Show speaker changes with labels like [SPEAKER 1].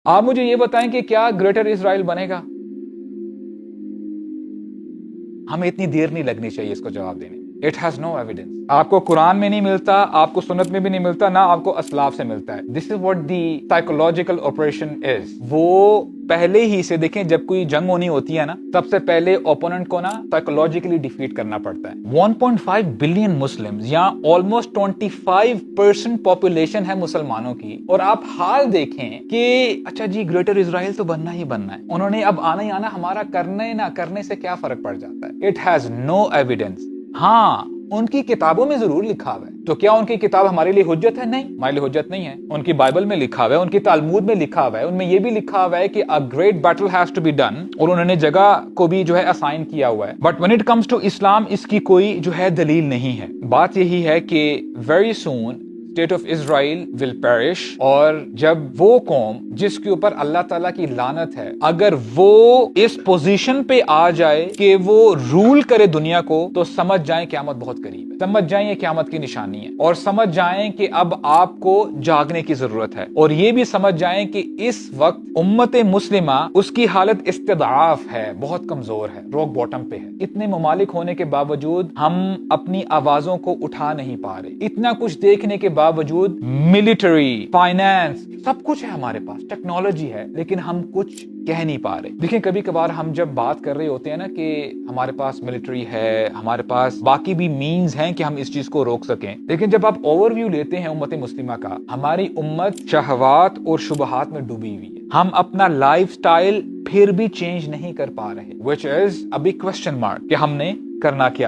[SPEAKER 1] آپ مجھے یہ بتائیں کہ کیا گریٹر اسرائیل بنے گا؟ ہمیں اتنی دیر نہیں لگنی چاہیے اس کو جواب دینے. It has no evidence. آپ کو قرآن میں نہیں ملتا، آپ کو سنت میں بھی نہیں ملتا، نہ آپ کو اسلاف سے ملتا ہے. This is what the psychological operation is. وہ پہلے ہی سے دیکھیں، جب کوئی جنگ ہونی ہوتی ہے نا، سب سے پہلے اوپوننٹ کو نا سائیکولوجیکلی ڈیفیٹ کرنا پڑتا ہے. 1.5 بلین مسلمز یا آلموسٹ 25% پاپولیشن ہے مسلمانوں کی، اور آپ حال دیکھیں کہ اچھا جی گریٹر اسرائیل تو بننا ہی بننا ہے، انہوں نے اب آنا ہی آنا، ہمارا کرنے نہ کرنے سے کیا فرق پڑ جاتا ہے. It has no evidence. ہاں ان کی کتابوں میں ضرور لکھا ہوا ہے. تو کیا ان کی کتاب ہمارے لیے حجت ہے؟ نہیں، ہمارے لیے حجت نہیں ہے. ان کی بائبل میں لکھا ہوا ہے، ان کی تالمود میں لکھا ہوا ہے، ان میں یہ بھی لکھا ہوا ہے کہ a great battle has to be done، اور انہوں نے جگہ کو بھی جو ہے اسائن کیا ہوا ہے. But when it comes to اسلام اس کی کوئی جو ہے دلیل نہیں ہے. بات یہی ہے کہ very soon state of Israel will perish, اور جب وہ قوم جس کے اوپر اللہ تعالیٰ کی لعنت ہے اگر وہ اس پوزیشن پہ آ جائے کہ وہ رول کرے دنیا کو، تو سمجھ جائیں قیامت بہت قریب ہے. سمجھ جائیں یہ قیامت کی نشانی ہے، اور سمجھ جائیں کہ اب آپ کو جاگنے کی ضرورت ہے. اور یہ بھی سمجھ جائیں کہ اس وقت امت مسلمہ اس کی حالت استضعاف ہے، بہت کمزور ہے، راک باٹم پہ ہے. اتنے ممالک ہونے کے باوجود ہم اپنی آوازوں کو اٹھا نہیں پا رہے. اتنا کچھ دیکھنے کے باوجود ملٹری، فائنانس، سب کچھ ہے ہمارے پاس، ٹیکنالوجی ہے، لیکن ہم کچھ کہہ نہیں پا رہے. دیکھیں کبھی کبھار ہم جب بات کر رہے ہوتے ہیں نا کہ ہمارے پاس ملٹری ہے، ہمارے پاس باقی بھی مینز ہیں کہ ہم اس چیز کو روک سکیں، لیکن جب آپ اوور ویو لیتے ہیں امت مسلمہ کا، ہماری امت شہوات اور شبہات میں ڈوبی ہوئی ہے. ہم اپنا لائف سٹائل پھر بھی چینج نہیں کر پا رہے، which is a big question mark کہ ہم نے کرنا کیا.